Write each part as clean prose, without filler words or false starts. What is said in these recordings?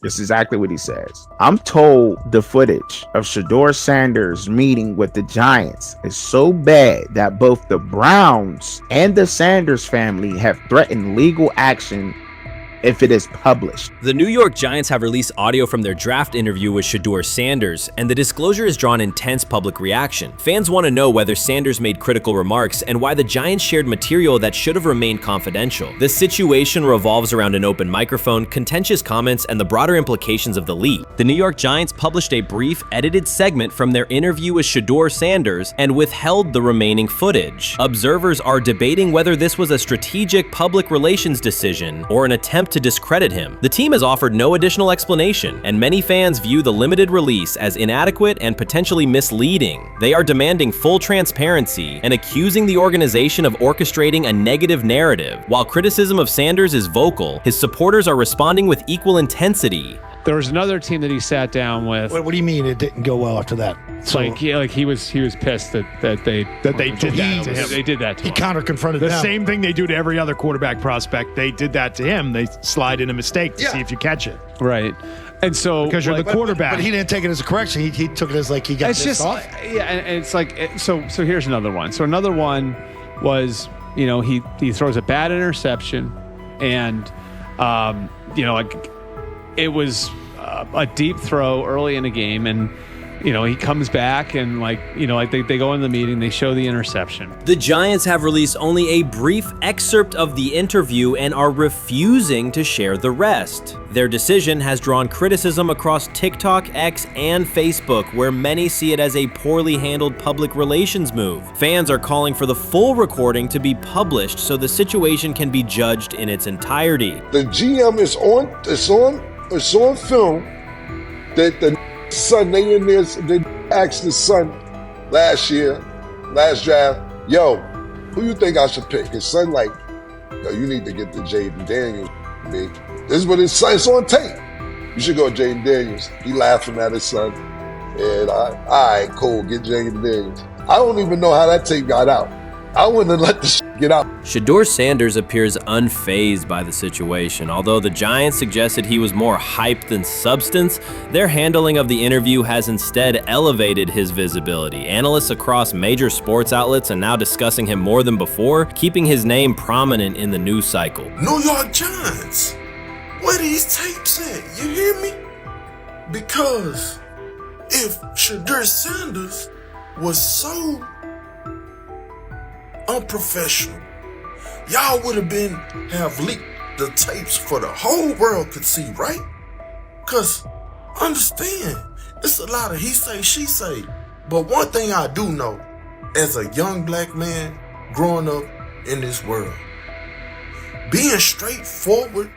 This is exactly what he says. I'm told the footage of Shedeur Sanders meeting with the Giants is so bad that both the Browns and the Sanders family have threatened legal action if it is published. The New York Giants have released audio from their draft interview with Shedeur Sanders, and the disclosure has drawn intense public reaction. Fans want to know whether Sanders made critical remarks and why the Giants shared material that should have remained confidential. The situation revolves around an open microphone, contentious comments, and the broader implications of the leak. The New York Giants published a brief, edited segment from their interview with Shedeur Sanders and withheld the remaining footage. Observers are debating whether this was a strategic public relations decision or an attempt to discredit him. The team has offered no additional explanation, and many fans view the limited release as inadequate and potentially misleading. They are demanding full transparency and accusing the organization of orchestrating a negative narrative. While criticism of Sanders is vocal, his supporters are responding with equal intensity. There was another team that he sat down with. What do you mean it didn't go well after that? So, he was pissed that they did that to him. They did that to him. He counter-confronted The them. same thing they do to every other quarterback prospect. They did that to him. They slide in a mistake to see if you catch it. Right. And so Because you're the quarterback. But he didn't take it as a correction. He took it as like he got it's pissed just off. yeah, and it's like so here's another one. So another one was, he throws a bad interception, and like it was a deep throw early in the game, and he comes back and they go in the meeting, they show the interception. The Giants have released only a brief excerpt of the interview and are refusing to share the rest. Their decision has drawn criticism across TikTok, X, and Facebook, where many see it as a poorly handled public relations move. Fans are calling for the full recording to be published so the situation can be judged in its entirety. The GM is on film that the son, they asked the son last draft, yo, who you think I should pick? His son like, yo, you need to get the Jaden Daniels, big. This is what his son, it's on tape. You should go Jaden Daniels. He laughing at his son. And all right, cool, get Jaden Daniels. I don't even know how that tape got out. I wouldn't have let the get out. Shedeur Sanders appears unfazed by the situation. Although the Giants suggested he was more hype than substance, their handling of the interview has instead elevated his visibility. Analysts across major sports outlets are now discussing him more than before, keeping his name prominent in the news cycle. New York Giants, where these tapes at? You hear me? Because if Shedeur Sanders was so unprofessional, y'all would have leaked the tapes for the whole world could see, right? Cause understand, it's a lot of he say, she say. But one thing I do know, as a young black man growing up in this world, being straightforward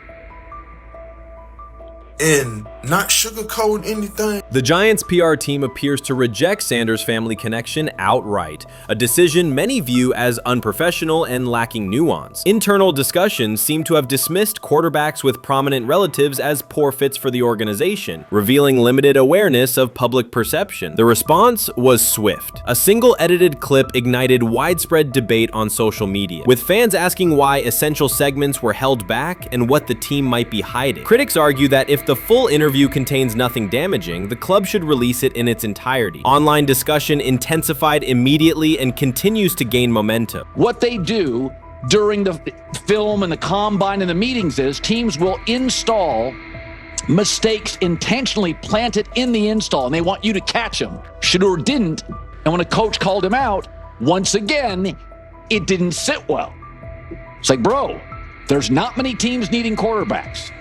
and not sugarcoat anything. The Giants' PR team appears to reject Sanders' family connection outright, a decision many view as unprofessional and lacking nuance. Internal discussions seem to have dismissed quarterbacks with prominent relatives as poor fits for the organization, revealing limited awareness of public perception. The response was swift. A single edited clip ignited widespread debate on social media, with fans asking why essential segments were held back and what the team might be hiding. Critics argue that if the full interview contains nothing damaging, the club should release it in its entirety. Online discussion intensified immediately and continues to gain momentum. What they do during the film and the combine and the meetings is teams will install mistakes intentionally planted in the install, and they want you to catch them. Shedeur didn't, and when a coach called him out, once again, it didn't sit well. It's like, bro, there's not many teams needing quarterbacks,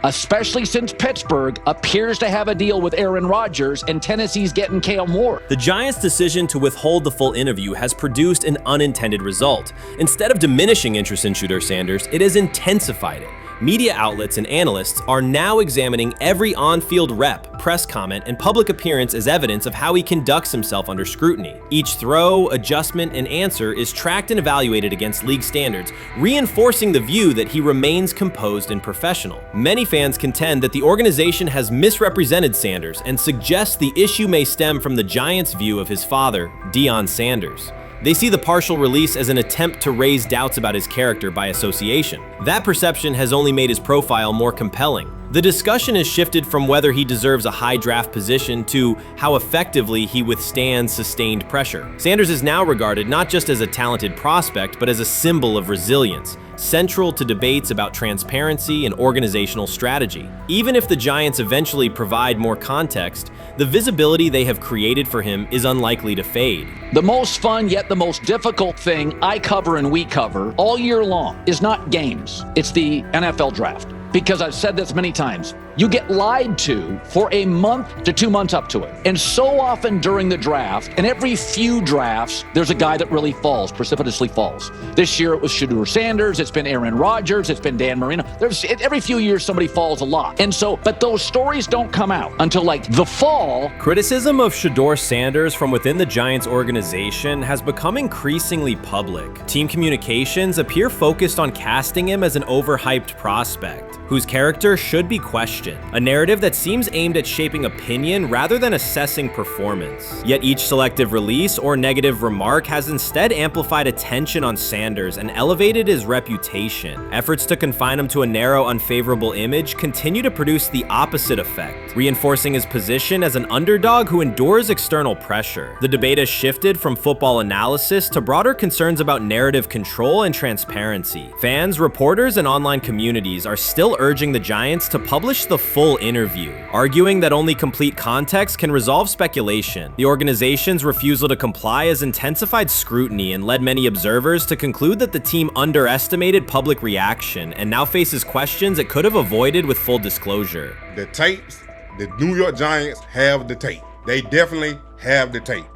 especially since Pittsburgh appears to have a deal with Aaron Rodgers and Tennessee's getting Kale Moore. The Giants' decision to withhold the full interview has produced an unintended result. Instead of diminishing interest in Shedeur Sanders, it has intensified it. Media outlets and analysts are now examining every on-field rep, press comment, and public appearance as evidence of how he conducts himself under scrutiny. Each throw, adjustment, and answer is tracked and evaluated against league standards, reinforcing the view that he remains composed and professional. Many fans contend that the organization has misrepresented Sanders and suggest the issue may stem from the Giants' view of his father, Deion Sanders. They see the partial release as an attempt to raise doubts about his character by association. That perception has only made his profile more compelling. The discussion has shifted from whether he deserves a high draft position to how effectively he withstands sustained pressure. Sanders is now regarded not just as a talented prospect, but as a symbol of resilience, central to debates about transparency and organizational strategy. Even if the Giants eventually provide more context, the visibility they have created for him is unlikely to fade. The most fun yet the most difficult thing I cover and we cover all year long is not games. It's the NFL draft. Because I've said this many times, you get lied to for a month to 2 months up to it. And so often during the draft, and every few drafts, there's a guy that really falls, precipitously falls. This year it was Shedeur Sanders, it's been Aaron Rodgers, it's been Dan Marino. Every few years somebody falls a lot. And so, but those stories don't come out until like the fall. Criticism of Shedeur Sanders from within the Giants organization has become increasingly public. Team communications appear focused on casting him as an overhyped prospect, whose character should be questioned, a narrative that seems aimed at shaping opinion rather than assessing performance. Yet each selective release or negative remark has instead amplified attention on Sanders and elevated his reputation. Efforts to confine him to a narrow, unfavorable image continue to produce the opposite effect, reinforcing his position as an underdog who endures external pressure. The debate has shifted from football analysis to broader concerns about narrative control and transparency. Fans, reporters, and online communities are still urging the Giants to publish the full interview, arguing that only complete context can resolve speculation. The organization's refusal to comply has intensified scrutiny and led many observers to conclude that the team underestimated public reaction and now faces questions it could have avoided with full disclosure. The tapes, the New York Giants have the tape. They definitely have the tape.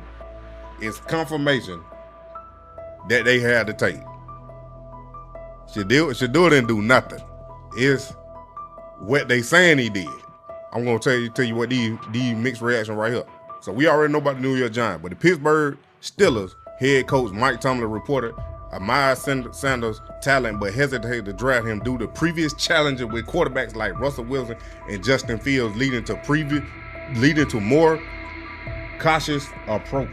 It's confirmation that they have the tape. Shedeur didn't do nothing. Is what they saying he did. I'm gonna tell you what these mixed reaction right here. So we already know about the New York Giants, but the Pittsburgh Steelers head coach Mike Tomlin reported admired Sanders' talent, but hesitated to draft him due to previous challenges with quarterbacks like Russell Wilson and Justin Fields, leading to more cautious approach.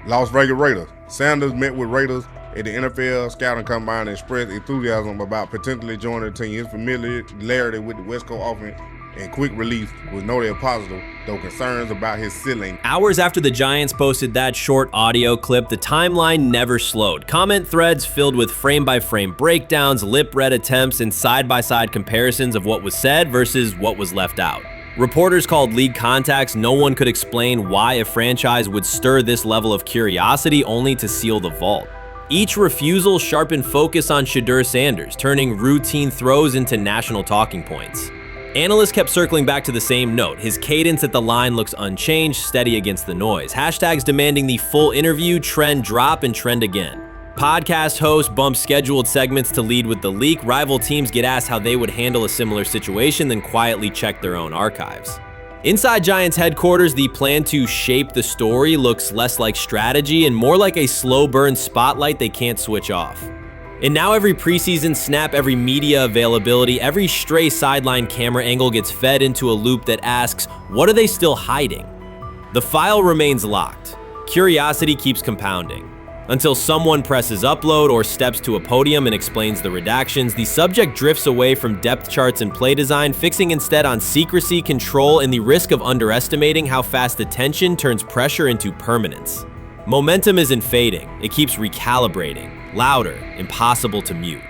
Las Vegas Raiders. Sanders met with Raiders at the NFL scouting combine and expressed enthusiasm about potentially joining the team. His familiarity with the West Coast offense and quick release was noted positive, though concerns about his ceiling. Hours after the Giants posted that short audio clip, the timeline never slowed. Comment threads filled with frame-by-frame breakdowns, lip-read attempts, and side-by-side comparisons of what was said versus what was left out. Reporters called league contacts. No one could explain why a franchise would stir this level of curiosity only to seal the vault. Each refusal sharpened focus on Shedeur Sanders, turning routine throws into national talking points. Analysts kept circling back to the same note. His cadence at the line looks unchanged, steady against the noise. Hashtags demanding the full interview, trend drop, and trend again. Podcast hosts bump scheduled segments to lead with the leak. Rival teams get asked how they would handle a similar situation, then quietly check their own archives. Inside Giants headquarters, the plan to shape the story looks less like strategy and more like a slow burn spotlight they can't switch off. And now every preseason snap, every media availability, every stray sideline camera angle gets fed into a loop that asks, what are they still hiding? The file remains locked. Curiosity keeps compounding. Until someone presses upload or steps to a podium and explains the redactions, the subject drifts away from depth charts and play design, fixing instead on secrecy, control, and the risk of underestimating how fast attention turns pressure into permanence. Momentum isn't fading, it keeps recalibrating, louder, impossible to mute.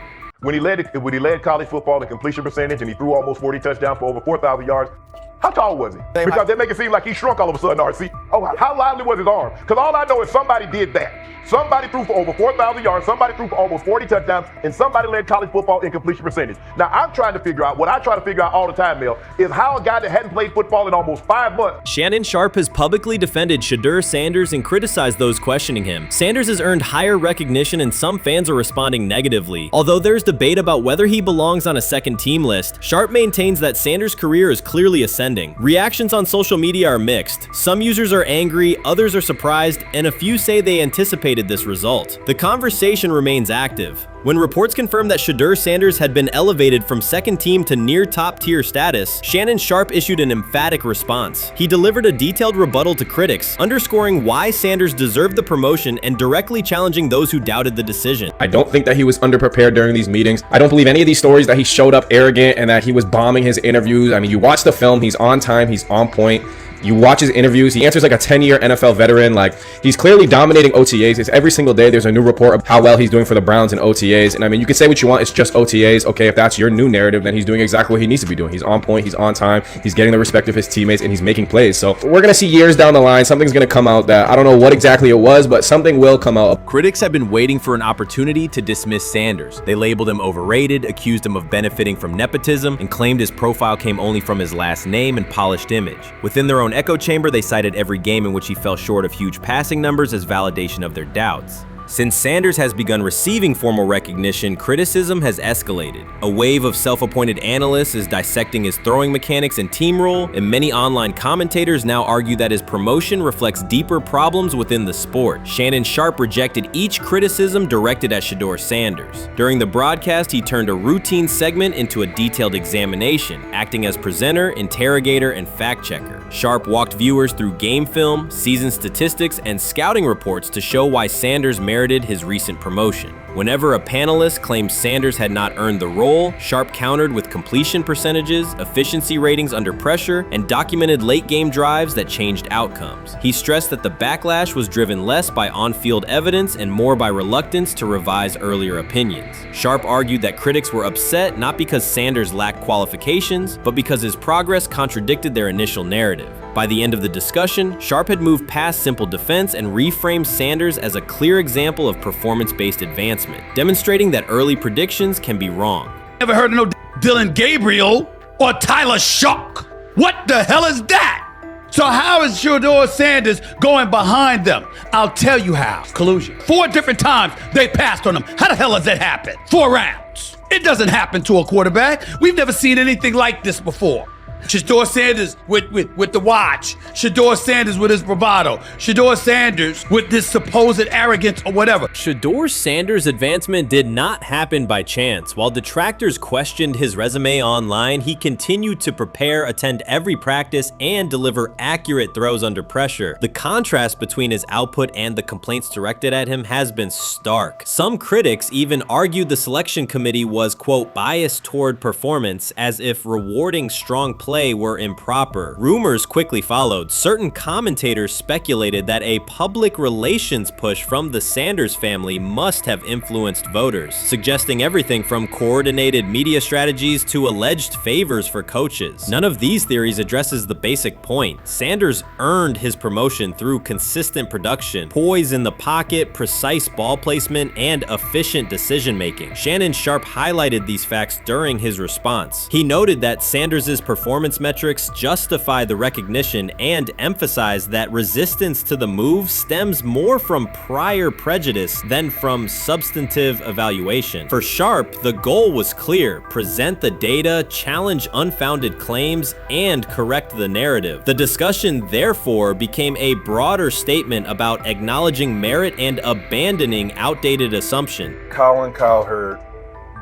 When he led college football in completion percentage and he threw almost 40 touchdowns for over 4,000 yards, how tall was he? Because they make it seem like he shrunk all of a sudden, RC. Oh, how lively was his arm? Because all I know is somebody did that. Somebody threw for over 4,000 yards, somebody threw for almost 40 touchdowns, and somebody led college football in completion percentage. Now, I'm trying to figure out, what I try to figure out all the time, Mel, is how a guy that hadn't played football in almost 5 months. Shannon Sharpe has publicly defended Shedeur Sanders and criticized those questioning him. Sanders has earned higher recognition and some fans are responding negatively. Although there's debate about whether he belongs on a second team list, Sharpe maintains that Sanders' career is clearly ascending. Reactions on social media are mixed. Some users are angry, others are surprised, and a few say they anticipated this result. The conversation remains active. When reports confirmed that Shedeur Sanders had been elevated from second team to near top-tier status, Shannon Sharpe issued an emphatic response. He delivered a detailed rebuttal to critics, underscoring why Sanders deserved the promotion and directly challenging those who doubted the decision. I don't think that he was underprepared during these meetings. I don't believe any of these stories that he showed up arrogant and that he was bombing his interviews. I mean, you watch the film, he's on time, he's on point. You watch his interviews, he answers like a 10-year NFL veteran. Like, he's clearly dominating OTAs. It's every single day there's a new report of how well he's doing for the Browns in OTAs. And I mean, you can say what you want, it's just OTAs. Okay, if that's your new narrative, then he's doing exactly what he needs to be doing. He's on point, he's on time, he's getting the respect of his teammates, and he's making plays. So we're gonna see years down the line, something's gonna come out that I don't know what exactly it was, but something will come out. Critics have been waiting for an opportunity to dismiss Sanders. They labeled him overrated, accused him of benefiting from nepotism, and claimed his profile came only from his last name and polished image. Within their own echo chamber, they cited every game in which he fell short of huge passing numbers as validation of their doubts. Since Sanders has begun receiving formal recognition, criticism has escalated. A wave of self-appointed analysts is dissecting his throwing mechanics and team role, and many online commentators now argue that his promotion reflects deeper problems within the sport. Shannon Sharpe rejected each criticism directed at Shedeur Sanders. During the broadcast, he turned a routine segment into a detailed examination, acting as presenter, interrogator, and fact-checker. Sharpe walked viewers through game film, season statistics, and scouting reports to show why Sanders merited his recent promotion. Whenever a panelist claimed Sanders had not earned the role, Sharpe countered with completion percentages, efficiency ratings under pressure, and documented late-game drives that changed outcomes. He stressed that the backlash was driven less by on-field evidence and more by reluctance to revise earlier opinions. Sharpe argued that critics were upset not because Sanders lacked qualifications, but because his progress contradicted their initial narrative. By the end of the discussion, Sharpe had moved past simple defense and reframed Sanders as a clear example of performance-based advancement, demonstrating that early predictions can be wrong. Never heard of no Dylan Gabriel or Tyler Shock. What the hell is that? So how is Shedeur Sanders going behind them? I'll tell you how. Collusion. 4 different times they passed on him. How the hell does that happen? 4 rounds. It doesn't happen to a quarterback. We've never seen anything like this before. Shedeur Sanders with the watch. Shedeur Sanders with his bravado. Shedeur Sanders with this supposed arrogance or whatever. Shedeur Sanders' advancement did not happen by chance. While detractors questioned his resume online, he continued to prepare, attend every practice, and deliver accurate throws under pressure. The contrast between his output and the complaints directed at him has been stark. Some critics even argued the selection committee was, quote, biased toward performance, as if rewarding strong play were improper. Rumors quickly followed. Certain commentators speculated that a public relations push from the Sanders family must have influenced voters, suggesting everything from coordinated media strategies to alleged favors for coaches. None of these theories addresses the basic point. Sanders earned his promotion through consistent production, poise in the pocket, precise ball placement, and efficient decision-making. Shannon Sharpe highlighted these facts during his response. He noted that Sanders' performance metrics justify the recognition and emphasize that resistance to the move stems more from prior prejudice than from substantive evaluation. For Sharpe, the goal was clear: present the data, challenge unfounded claims, and correct the narrative. The discussion, therefore, became a broader statement about acknowledging merit and abandoning outdated assumptions. Colin Cowherd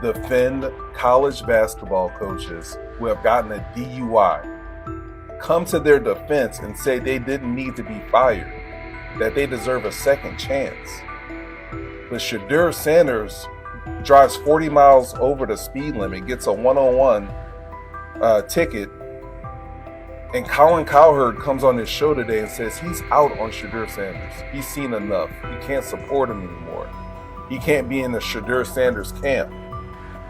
defend college basketball coaches who have gotten a DUI, come to their defense and say they didn't need to be fired, that they deserve a second chance. But Shedeur Sanders drives 40 miles over the speed limit, gets a one-on-one ticket, and Colin Cowherd comes on his show today and says he's out on Shedeur Sanders. He's seen enough. He can't support him anymore. He can't be in the Shedeur Sanders camp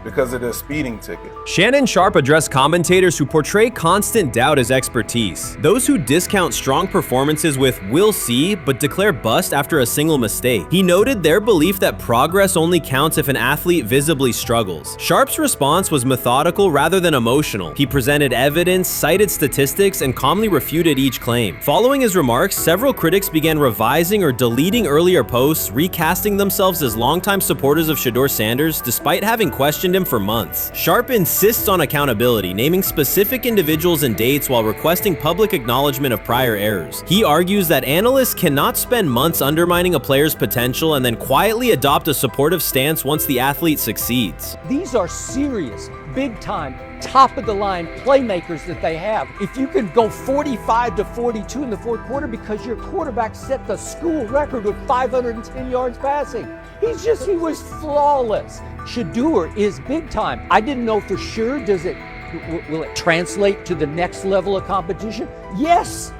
because of the speeding ticket. Shannon Sharpe addressed commentators who portray constant doubt as expertise. Those who discount strong performances with "we'll see," but declare bust after a single mistake. He noted their belief that progress only counts if an athlete visibly struggles. Sharpe's response was methodical rather than emotional. He presented evidence, cited statistics, and calmly refuted each claim. Following his remarks, several critics began revising or deleting earlier posts, recasting themselves as longtime supporters of Shedeur Sanders despite having questioned questioned him for months. Sharpe insists on accountability, naming specific individuals and dates while requesting public acknowledgement of prior errors. He argues that analysts cannot spend months undermining a player's potential and then quietly adopt a supportive stance once the athlete succeeds. These are serious, big-time, top-of-the-line playmakers that they have. If you can go 45 to 42 in the fourth quarter because your quarterback set the school record with 510 yards passing. He was flawless. Shedeur is big-time. I didn't know for sure, will it translate to the next level of competition? Yes,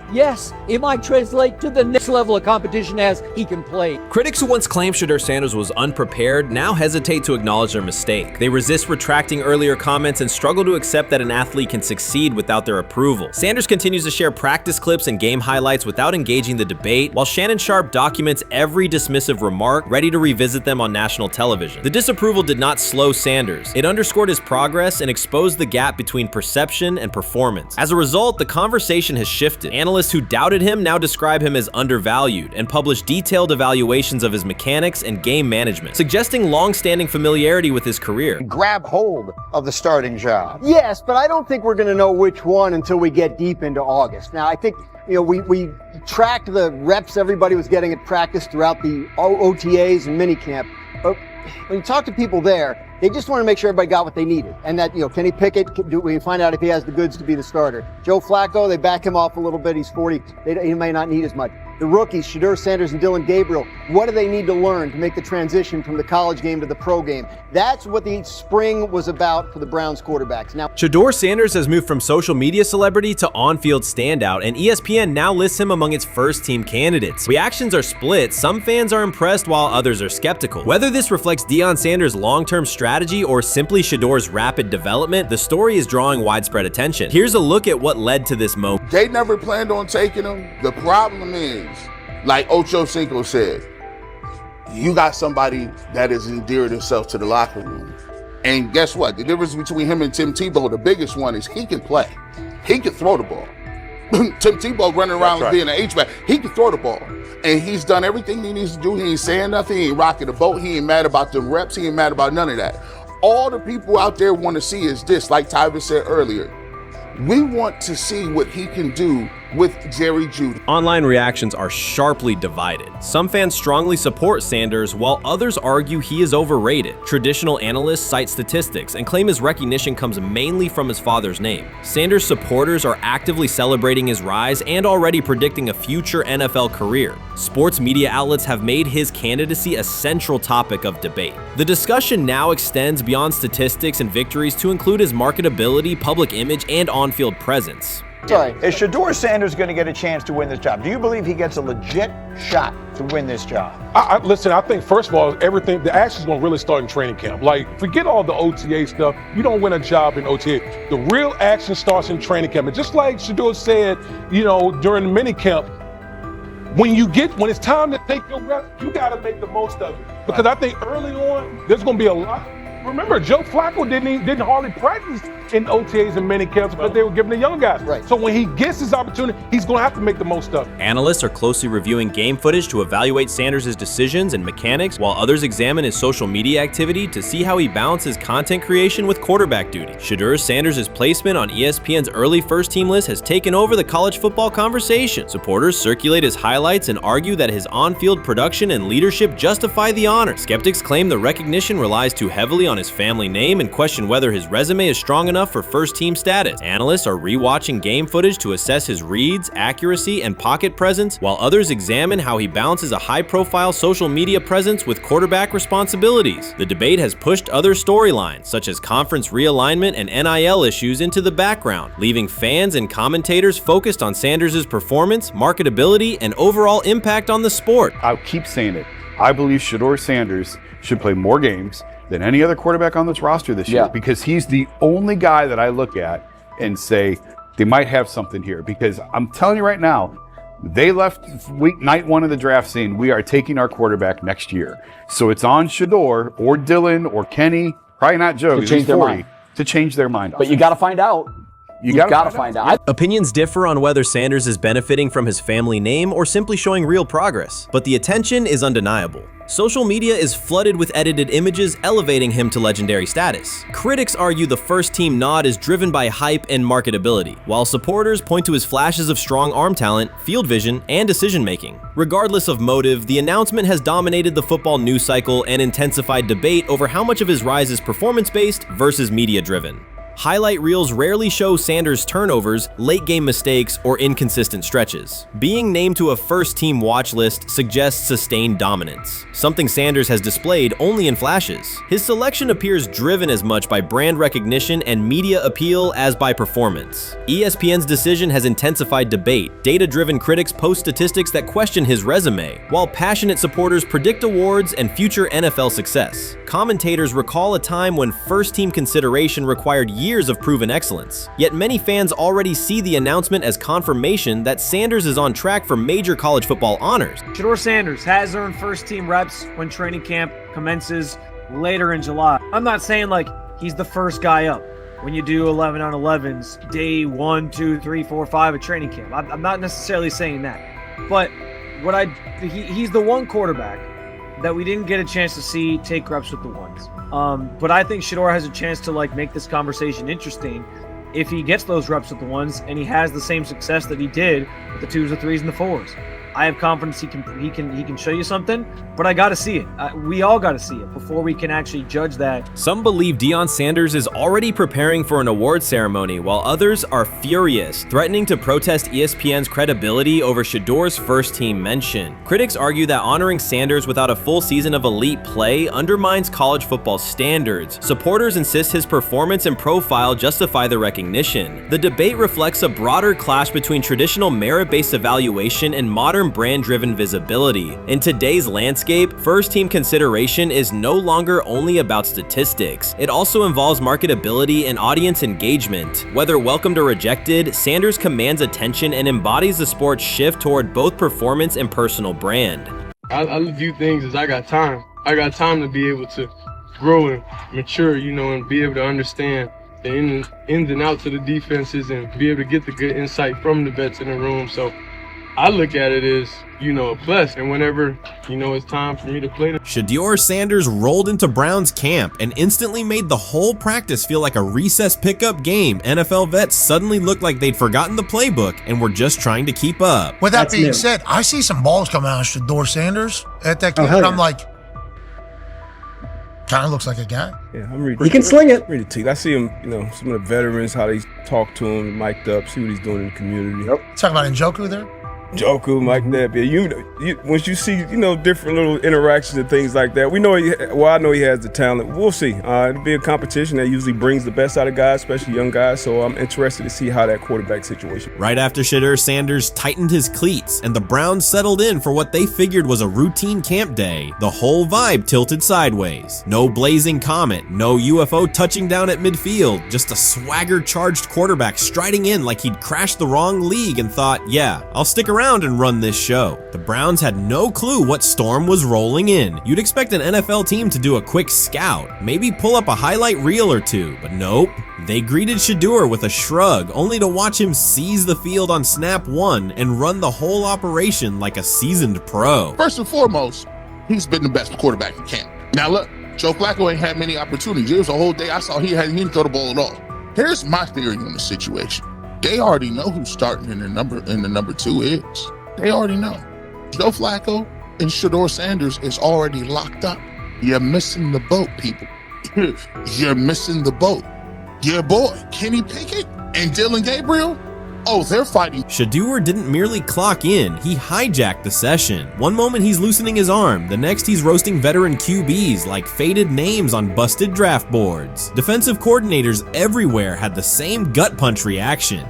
it might translate to the next level of competition as he can play. Critics who once claimed Shedeur Sanders was unprepared now hesitate to acknowledge their mistake. They resist retracting earlier comments and struggle to accept that an athlete can succeed without their approval. Sanders continues to share practice clips and game highlights without engaging the debate, while Shannon Sharpe documents every dismissive remark, ready to revisit them on national television. The disapproval did not slow Sanders. It underscored his progress and exposed the gap between perception and performance. As a result, the conversation has shifted. Analysts who doubted him now describe him as undervalued and publish detailed evaluations of his mechanics and game management, suggesting long-standing familiarity with his career. Grab hold of the starting job. Yes, but I don't think we're going to know which one until we get deep into August. Now, I think we tracked the reps everybody was getting at practice throughout the OTAs and minicamp. But when you talk to people there, they just want to make sure everybody got what they needed. And that, Kenny Pickett, we find out if he has the goods to be the starter. Joe Flacco, they back him off a little bit. He's 40. He may not need as much. The rookies, Shedeur Sanders and Dillon Gabriel, what do they need to learn to make the transition from the college game to the pro game? That's what the spring was about for the Browns quarterbacks. Now, Shedeur Sanders has moved from social media celebrity to on-field standout, and ESPN now lists him among its first-team candidates. Reactions are split. Some fans are impressed while others are skeptical. Whether this reflects Deion Sanders' long-term strategy or simply Shedeur's rapid development, the story is drawing widespread attention. Here's a look at what led to this moment. They never planned on taking him. The problem is, like Ocho Cinco said, you got somebody that has endeared himself to the locker room. And guess what? The difference between him and Tim Tebow, the biggest one, is he can play. He can throw the ball. Tim Tebow running around being an H-back. He can throw the ball. And he's done everything he needs to do. He ain't saying nothing. He ain't rocking the boat. He ain't mad about the reps. He ain't mad about none of that. All the people out there want to see is this, like Tyver said earlier. We want to see what he can do with Jerry Jeudy. Online reactions are sharply divided. Some fans strongly support Sanders, while others argue he is overrated. Traditional analysts cite statistics and claim his recognition comes mainly from his father's name. Sanders supporters are actively celebrating his rise and already predicting a future NFL career. Sports media outlets have made his candidacy a central topic of debate. The discussion now extends beyond statistics and victories to include his marketability, public image, and on-field presence. Sorry. Is Shedeur Sanders going to get a chance to win this job? Do you believe he gets a legit shot to win this job? Listen, I think, first of all, the action's going to really start in training camp. Like, forget all the OTA stuff. You don't win a job in OTA. The real action starts in training camp. And just like Shedeur said, during the mini camp, when it's time to take your rep, you got to make the most of it. Because I think early on, there's going to be a lot. Remember, Joe Flacco didn't hardly practice in OTAs and mini camps because they were giving the young guys. Right. So when he gets his opportunity, he's going to have to make the most of it. Analysts are closely reviewing game footage to evaluate Sanders' decisions and mechanics, while others examine his social media activity to see how he balances content creation with quarterback duty. Shedeur Sanders' placement on ESPN's early first-team list has taken over the college football conversation. Supporters circulate his highlights and argue that his on-field production and leadership justify the honor. Skeptics claim the recognition relies too heavily on his family name and question whether his resume is strong enough for first-team status. Analysts are rewatching game footage to assess his reads, accuracy, and pocket presence, while others examine how he balances a high-profile social media presence with quarterback responsibilities. The debate has pushed other storylines, such as conference realignment and NIL issues, into the background, leaving fans and commentators focused on Sanders' performance, marketability, and overall impact on the sport. I'll keep saying it. I believe Shedeur Sanders should play more games than any other quarterback on this roster this year, because he's the only guy that I look at and say they might have something here. Because I'm telling you right now, they left night one of the draft saying we are taking our quarterback next year. So it's on Shedeur or Dillon or Kenny, probably not Joe, to change their mind. To change their mind. But you got to find out You gotta find out. Opinions differ on whether Sanders is benefiting from his family name or simply showing real progress, but the attention is undeniable. Social media is flooded with edited images elevating him to legendary status. Critics argue the first-team nod is driven by hype and marketability, while supporters point to his flashes of strong arm talent, field vision, and decision-making. Regardless of motive, the announcement has dominated the football news cycle and intensified debate over how much of his rise is performance-based versus media-driven. Highlight reels rarely show Sanders' turnovers, late-game mistakes, or inconsistent stretches. Being named to a first-team watch list suggests sustained dominance, something Sanders has displayed only in flashes. His selection appears driven as much by brand recognition and media appeal as by performance. ESPN's decision has intensified debate. Data-driven critics post statistics that question his resume, while passionate supporters predict awards and future NFL success. Commentators recall a time when first-team consideration required years of proven excellence. Yet many fans already see the announcement as confirmation that Sanders is on track for major college football honors. Shedeur Sanders has earned first-team reps when training camp commences later in July. I'm not saying like he's the first guy up when you do 11 on 11s, day 1, 2, 3, 4, 5 at training camp. I'm not necessarily saying that. But he's the one quarterback that we didn't get a chance to see take reps with the ones. But I think Shedeur has a chance to like make this conversation interesting if he gets those reps with the ones and he has the same success that he did with the 2s, the 3s, and the 4s. I have confidence he can show you something, but I got to see it. We all got to see it before we can actually judge that. Some believe Deion Sanders is already preparing for an award ceremony, while others are furious, threatening to protest ESPN's credibility over Shedeur's first-team mention. Critics argue that honoring Sanders without a full season of elite play undermines college football standards. Supporters insist his performance and profile justify the recognition. The debate reflects a broader clash between traditional merit-based evaluation and modern brand-driven visibility. In today's landscape, first-team consideration is no longer only about statistics. It also involves marketability and audience engagement. Whether welcomed or rejected, Sanders commands attention and embodies the sport's shift toward both performance and personal brand. I view things as I got time. I got time to be able to grow and mature, and be able to understand the ins and outs of the defenses and be able to get the good insight from the vets in the room. So I look at it as, a plus, and whenever, it's time for me to play. Shedeur Sanders rolled into Browns camp and instantly made the whole practice feel like a recess pickup game. NFL vets suddenly looked like they'd forgotten the playbook and were just trying to keep up. With that being said, I see some balls coming out of Shedeur Sanders at that camp, and I'm like, kind of looks like a guy. Yeah, I'm reading. He can sling it. Ready to I see him, some of the veterans, how they talk to him, mic'd up, see what he's doing in the community. Talking about Njoku there? Njoku, Mike Nabb. Yeah, once you see, different little interactions and things like that, I know he has the talent. We'll see. It'll be a competition that usually brings the best out of guys, especially young guys. So I'm interested to see how that quarterback situation. Right after Shedeur Sanders tightened his cleats and the Browns settled in for what they figured was a routine camp day, the whole vibe tilted sideways. No blazing comet, no UFO touching down at midfield, just a swagger-charged quarterback striding in like he'd crashed the wrong league and thought, yeah, I'll stick around and run this show. The Browns had no clue what storm was rolling in. You'd expect an NFL team to do a quick scout, maybe pull up a highlight reel or two, but nope. They greeted Shedeur with a shrug, only to watch him seize the field on snap 1 and run the whole operation like a seasoned pro. First and foremost, he's been the best quarterback in camp. Now look, Joe Flacco ain't had many opportunities. There was a whole day I saw he didn't throw the ball at all. Here's my theory on the situation. They already know who's starting in the number 2 is. They already know. Joe Flacco and Shedeur Sanders is already locked up. You're missing the boat, people. You're missing the boat. Your boy, Kenny Pickett and Dylan Gabriel, they're fighting. Shedeur didn't merely clock in, he hijacked the session. One moment he's loosening his arm, the next he's roasting veteran QBs like faded names on busted draft boards. Defensive coordinators everywhere had the same gut punch reaction.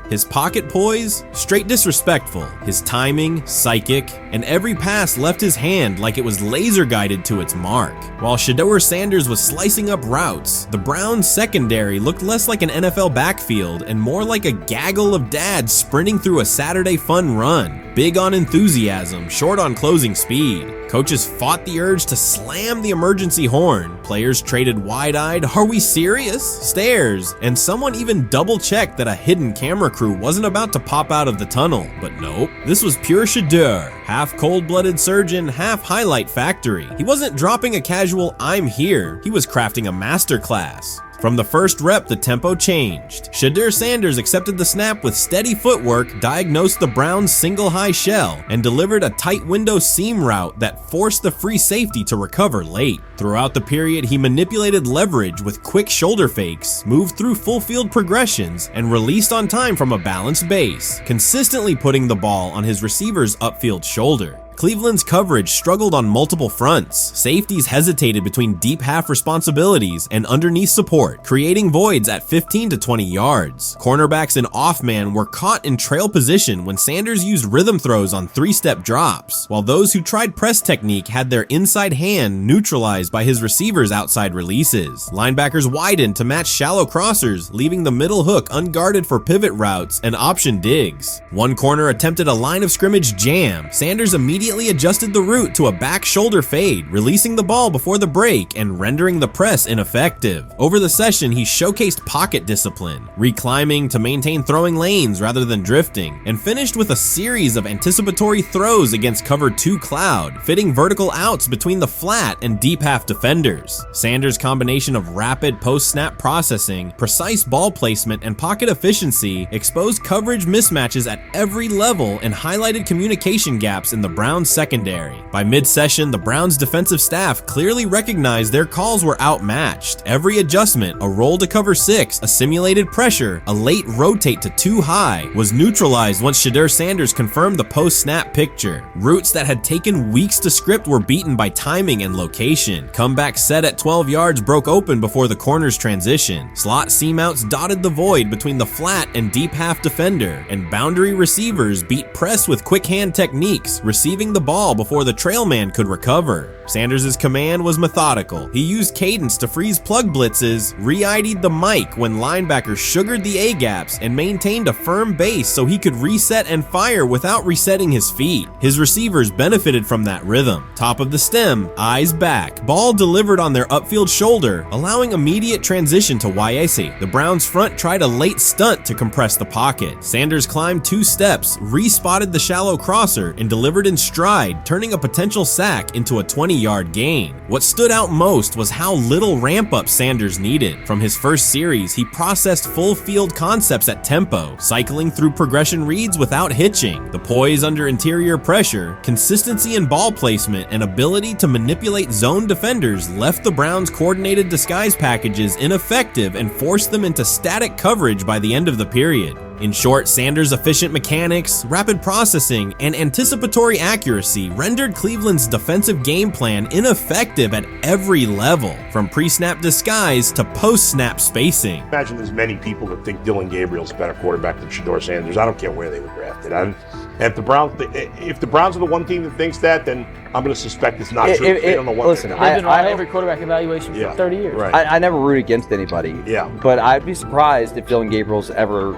His pocket poise? Straight disrespectful. His timing? Psychic. And every pass left his hand like it was laser guided to its mark. While Shedeur Sanders was slicing up routes, the Browns secondary looked less like an NFL backfield and more like a gas gaggle of dads sprinting through a Saturday fun run. Big on enthusiasm, short on closing speed. Coaches fought the urge to slam the emergency horn. Players traded wide-eyed, "Are we serious?" stares, and someone even double-checked that a hidden camera crew wasn't about to pop out of the tunnel. But nope, this was pure Shedeur, half cold-blooded surgeon, half highlight factory. He wasn't dropping a casual "I'm here," he was crafting a masterclass. From the first rep, the tempo changed. Shedeur Sanders accepted the snap with steady footwork, diagnosed the Browns' single high shell, and delivered a tight window seam route that forced the free safety to recover late. Throughout the period, he manipulated leverage with quick shoulder fakes, moved through full field progressions, and released on time from a balanced base, consistently putting the ball on his receiver's upfield shoulder. Cleveland's coverage struggled on multiple fronts. Safeties hesitated between deep half responsibilities and underneath support, creating voids at 15 to 20 yards. Cornerbacks and off-man were caught in trail position when Sanders used rhythm throws on three-step drops, while those who tried press technique had their inside hand neutralized by his receivers' outside releases. Linebackers widened to match shallow crossers, leaving the middle hook unguarded for pivot routes and option digs. One corner attempted a line of scrimmage jam. Sanders immediately adjusted the route to a back shoulder fade, releasing the ball before the break and rendering the press ineffective. Over the session, he showcased pocket discipline, reclimbing to maintain throwing lanes rather than drifting, and finished with a series of anticipatory throws against cover 2 cloud, fitting vertical outs between the flat and deep half defenders. Sanders' combination of rapid post-snap processing, precise ball placement, and pocket efficiency exposed coverage mismatches at every level and highlighted communication gaps in the Browns secondary. By mid-session, the Browns defensive staff clearly recognized their calls were outmatched. Every adjustment, a roll to cover 6, a simulated pressure, a late rotate to 2 high, was neutralized once Shedeur Sanders confirmed the post-snap picture. Routes that had taken weeks to script were beaten by timing and location. Comeback set at 12 yards broke open before the corner's transition. Slot seam outs dotted the void between the flat and deep half defender, and boundary receivers beat press with quick hand techniques, receiving the ball before the trail man could recover. Sanders' command was methodical. He used cadence to freeze plug blitzes, re-ID'd the mic when linebackers sugared the A-gaps, and maintained a firm base so he could reset and fire without resetting his feet. His receivers benefited from that rhythm. Top of the stem, eyes back, ball delivered on their upfield shoulder, allowing immediate transition to YAC. The Browns front tried a late stunt to compress the pocket. Sanders climbed 2 steps, re-spotted the shallow crosser, and delivered in stride, turning a potential sack into a 20-yard gain. What stood out most was how little ramp-up Sanders needed. From his first series, he processed full-field concepts at tempo, cycling through progression reads without hitching. The poise under interior pressure, consistency in ball placement, and ability to manipulate zone defenders left the Browns' coordinated disguise packages ineffective and forced them into static coverage by the end of the period. In short, Sanders' efficient mechanics, rapid processing, and anticipatory accuracy rendered Cleveland's defensive game plan ineffective at every level, from pre-snap disguise to post-snap spacing. Imagine there's many people that think Dylan Gabriel's a better quarterback than Shedeur Sanders. I don't care where they were drafted. If the Browns are the one team that thinks that, then I'm going to suspect it's not true. They don't know what listen, I've been on every quarterback evaluation for 30 years. Right. I never root against anybody. Yeah. But I'd be surprised if Dylan Gabriel's ever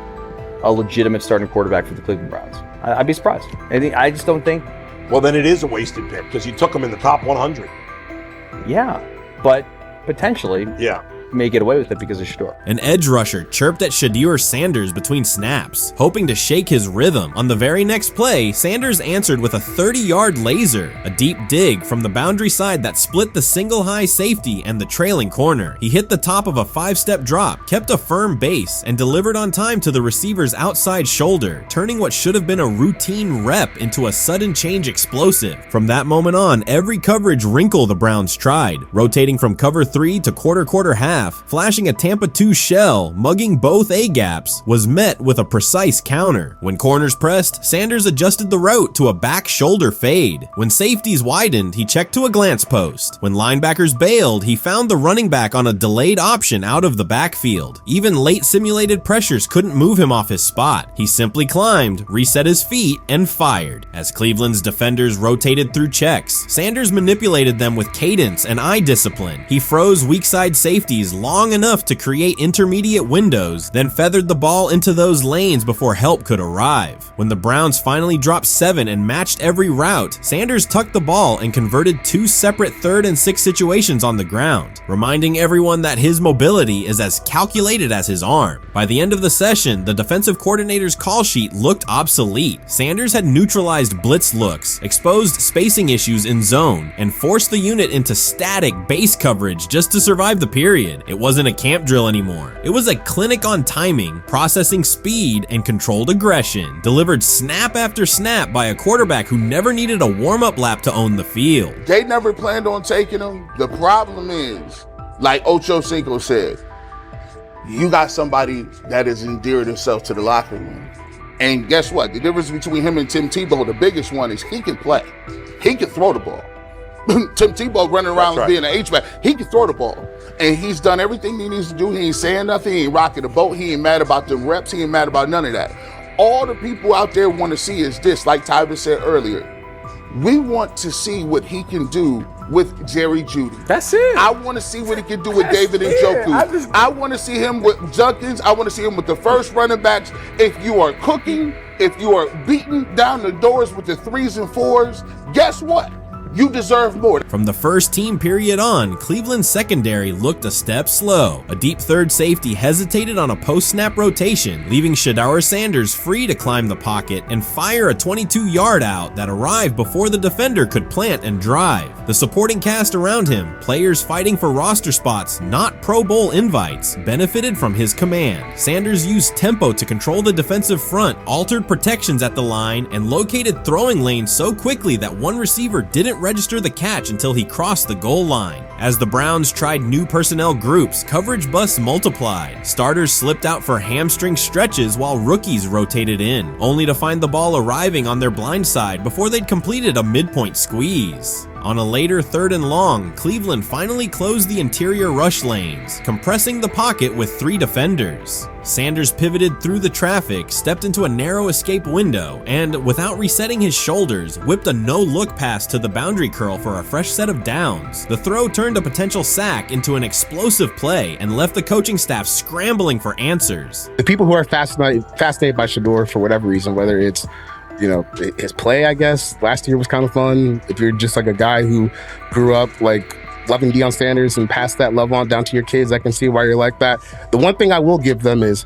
a legitimate starting quarterback for the Cleveland Browns. I'd be surprised. I just don't think. Well, then it is a wasted pick because you took him in the top 100. Yeah, but potentially. Yeah. May get away with it because of Shedeur. An edge rusher chirped at Shedeur Sanders between snaps, hoping to shake his rhythm. On the very next play, Sanders answered with a 30-yard laser, a deep dig from the boundary side that split the single high safety and the trailing corner. He hit the top of a 5-step drop, kept a firm base, and delivered on time to the receiver's outside shoulder, turning what should have been a routine rep into a sudden change explosive. From that moment on, every coverage wrinkle the Browns tried, rotating from cover 3 to quarter half, flashing a Tampa 2 shell, mugging both A-gaps, was met with a precise counter. When corners pressed, Sanders adjusted the route to a back shoulder fade. When safeties widened, he checked to a glance post. When linebackers bailed, he found the running back on a delayed option out of the backfield. Even late simulated pressures couldn't move him off his spot. He simply climbed, reset his feet, and fired. As Cleveland's defenders rotated through checks, Sanders manipulated them with cadence and eye discipline. He froze weak side safeties plays long enough to create intermediate windows, then feathered the ball into those lanes before help could arrive. When the Browns finally dropped 7 and matched every route, Sanders tucked the ball and converted 2 separate 3rd and 6 situations on the ground, reminding everyone that his mobility is as calculated as his arm. By the end of the session, the defensive coordinator's call sheet looked obsolete. Sanders had neutralized blitz looks, exposed spacing issues in zone, and forced the unit into static base coverage just to survive the period. It wasn't a camp drill anymore. It was a clinic on timing, processing speed, and controlled aggression, delivered snap after snap by a quarterback who never needed a warm-up lap to own the field. They never planned on taking him. The problem is, like Ocho Cinco said, you got somebody that has endeared himself to the locker room. And guess what? The difference between him and Tim Tebow, the biggest one, is he can play. He can throw the ball. Tim Tebow running around being an H-back, he can throw the ball. And he's done everything he needs to do. He ain't saying nothing. He ain't rocking the boat. He ain't mad about the reps. He ain't mad about none of that. All the people out there want to see is this, like Tyler said earlier. We want to see what he can do with Jerry Jeudy. That's it. I want to see what he can do with David Njoku. I want to see him with Junkins. I want to see him with the first running backs. If you are cooking, if you are beating down the doors with the 3s and 4s, guess what? You deserve more. From the first team period on, Cleveland's secondary looked a step slow. A deep third safety hesitated on a post-snap rotation, leaving Shedeur Sanders free to climb the pocket and fire a 22-yard out that arrived before the defender could plant and drive. The supporting cast around him, players fighting for roster spots, not Pro Bowl invites, benefited from his command. Sanders used tempo to control the defensive front, altered protections at the line, and located throwing lanes so quickly that one receiver didn't register the catch until he crossed the goal line. As the Browns tried new personnel groups, coverage busts multiplied. Starters slipped out for hamstring stretches while rookies rotated in, only to find the ball arriving on their blind side before they'd completed a midpoint squeeze. On a later 3rd and long, Cleveland finally closed the interior rush lanes, compressing the pocket with 3 defenders. Sanders pivoted through the traffic, stepped into a narrow escape window, and, without resetting his shoulders, whipped a no-look pass to the boundary curl for a fresh set of downs. The throw turned a potential sack into an explosive play and left the coaching staff scrambling for answers. The people who are fascinated by Shedeur for whatever reason, whether it's his play, I guess, last year was kind of fun. If you're just like a guy who grew up like loving Deion Sanders and passed that love on down to your kids, I can see why you're like that. The one thing I will give them is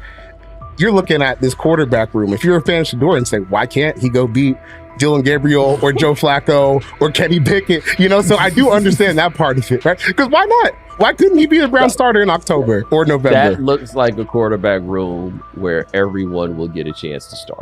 you're looking at this quarterback room. If you're a fan of Shedeur and say, why can't he go beat Dylan Gabriel or Joe Flacco or Kenny Pickett? So I do understand that part of it, right? Because why not? Why couldn't he be the Brown starter in October or November? That looks like a quarterback room where everyone will get a chance to start.